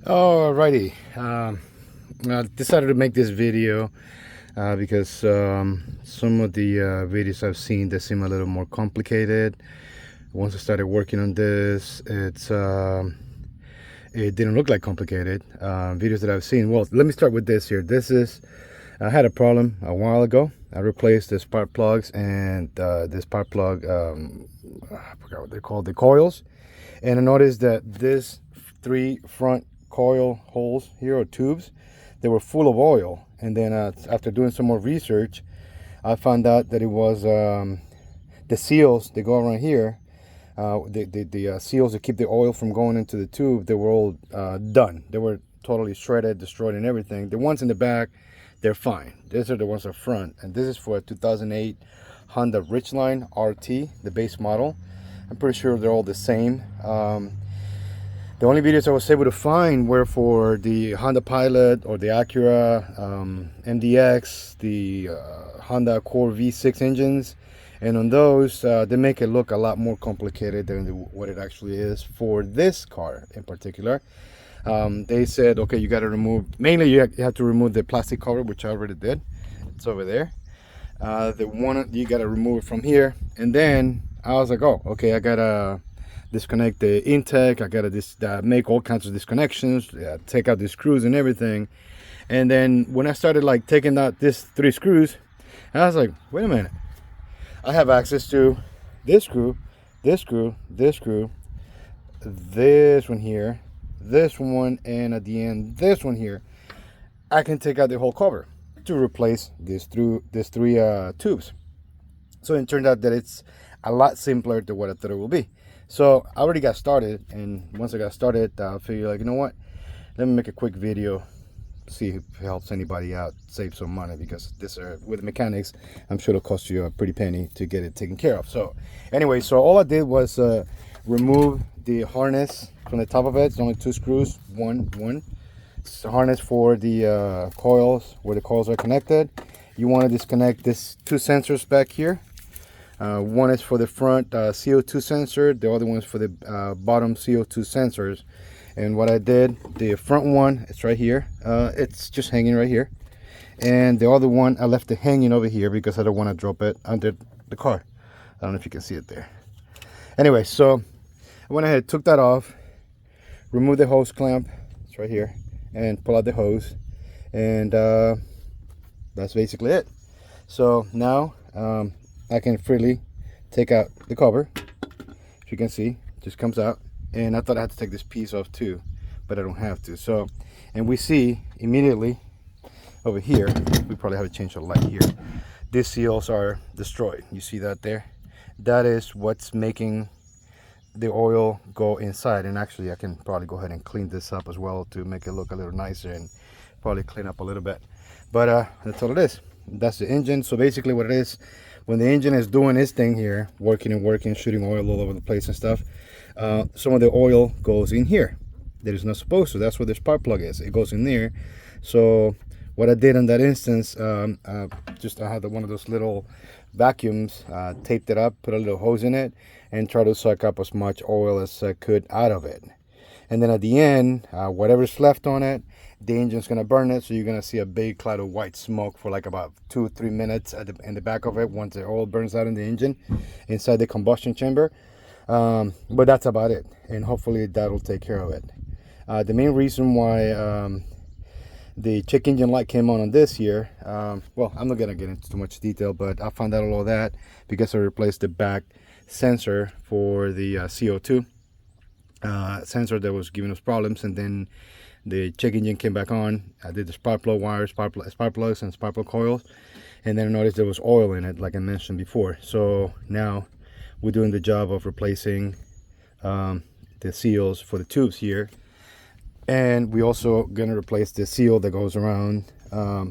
Alrighty, I decided to make this video because some of the videos I've seen, they seem a little more complicated. Once I started working on this, it didn't look like complicated videos that I've seen. Well, let me start with this here. I had a problem a while ago. I replaced the spark plugs and this spark plug, I forgot what they're called, the coils. And I noticed that this 3 front coil holes here, or tubes, they were full of oil. And then after doing some more research, I found out that it was the seals that go around here, the seals that keep the oil from going into the tube, they were all done. They were totally shredded, destroyed, and everything. The ones in the back, they're fine. These are the ones up front, and this is for a 2008 Honda Ridgeline RT, the base model. I'm pretty sure they're all the same. The only videos I was able to find were for the Honda Pilot or the Acura MDX, the Honda Accord V6 engines. And on those, they make it look a lot more complicated than what it actually is for this car in particular. They said, okay, you got to remove, mainly you have to remove the plastic cover, which I already did. It's over there. The one, you got to remove it from here. And then I was like, oh, okay, I got to disconnect the intake. I gotta make all kinds of disconnections, take out the screws and everything. And then when I started like taking out these 3 screws, I was like, wait a minute, I have access to this screw, this screw, this screw, this one here, this one, and at the end this one here. I can take out the whole cover to replace these 3 tubes. So it turned out that it's a lot simpler than what I thought it would be. So I already got started, and once I got started, I figured, like, you know what, let me make a quick video, see if it helps anybody out, save some money, because this with mechanics, I'm sure it'll cost you a pretty penny to get it taken care of. So anyway, so all I did was remove the harness from the top of it. It's only 2 screws, one. It's the harness for the coils, where the coils are connected. You want to disconnect this 2 sensors back here. One is for the front CO2 sensor, the other one is for the bottom CO2 sensors. And what I did, the front one, it's right here, it's just hanging right here, and the other one I left it hanging over here because I don't want to drop it under the car. I don't know if you can see it there. Anyway, so I went ahead, took that off, removed the hose clamp, it's right here, and pull out the hose, and that's basically it. So now I can freely take out the cover. If you can see, it just comes out. And I thought I had to take this piece off too, but I don't have to. So, and we see immediately over here, we probably have to change the light here, these seals are destroyed. You see that there? That is what's making the oil go inside. And actually I can probably go ahead and clean this up as well to make it look a little nicer, and probably clean up a little bit. But that's all it is. That's the engine. So basically what it is, when the engine is doing its thing here, working and working, shooting oil all over the place and stuff, some of the oil goes in here that is not supposed to. That's where the spark plug is. It goes in there. So what I did in that instance, I had one of those little vacuums, taped it up, put a little hose in it, and try to suck up as much oil as I could out of it. And then at the end, whatever's left on it, the engine's gonna burn it. So you're gonna see a big cloud of white smoke for like about 2 or 3 minutes in the back of it, once the oil burns out in the engine, inside the combustion chamber. But that's about it, and hopefully that'll take care of it. The main reason why the check engine light came on this here, well, I'm not gonna get into too much detail, but I found out all of that because I replaced the back sensor for the CO2 sensor that was giving us problems. And then the check engine came back on. I did the spark plug wires, spark plugs and spark plug coils, and then I noticed there was oil in it, like I mentioned before. So now we're doing the job of replacing the seals for the tubes here, and we also gonna replace the seal that goes around, I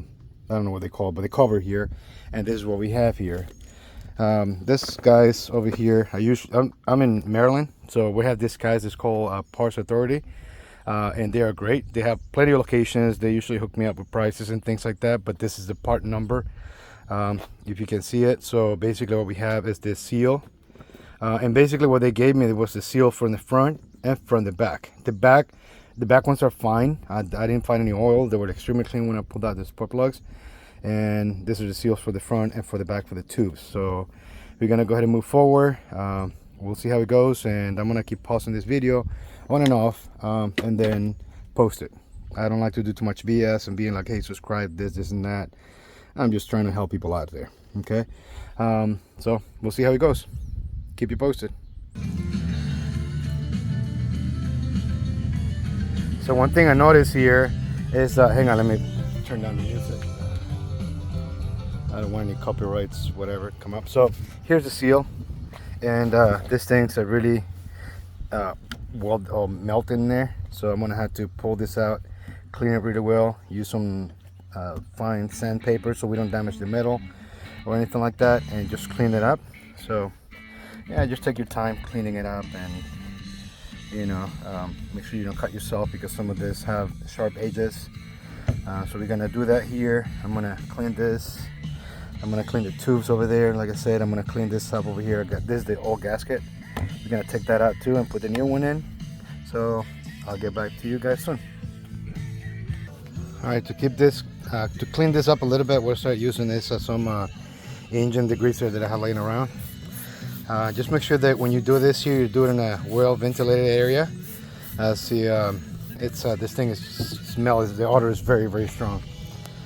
don't know what they call it, but the cover here. And this is what we have here. This guy's over here, I'm in Maryland, so we have this guys, it's called Parts Authority, and they are great. They have plenty of locations. They usually hook me up with prices and things like that, but this is the part number, if you can see it. So basically what we have is this seal, and basically what they gave me was the seal from the front and from the back. The back The back ones are fine. I didn't find any oil. They were extremely clean when I pulled out the spark plugs. And these are the seals for the front and for the back for the tubes. So we're gonna go ahead and move forward. We'll see how it goes, and I'm gonna keep pausing this video on and off, and then post it. I don't like to do too much BS and being like, hey, subscribe, this and that. I'm just trying to help people out there. Okay, so we'll see how it goes. Keep you posted. So one thing I noticed here is, hang on, let me turn down the music. I don't want any copyrights, whatever, come up. So here's the seal, and this thing's a really melt in there. So I'm gonna have to pull this out, clean it really well, use some fine sandpaper so we don't damage the metal or anything like that, and just clean it up. So yeah, just take your time cleaning it up, and you know, make sure you don't cut yourself because some of this have sharp edges. So we're gonna do that here. I'm gonna clean this. I'm gonna clean the tubes over there. Like I said, I'm gonna clean this up over here. I got this, the old gasket. We're gonna take that out too and put the new one in. So I'll get back to you guys soon. All right, to keep this, to clean this up a little bit, we'll start using this as some engine degreaser that I have laying around. Just make sure that when you do this here, you do it in a well ventilated area. See, this thing is the odor is very, very strong.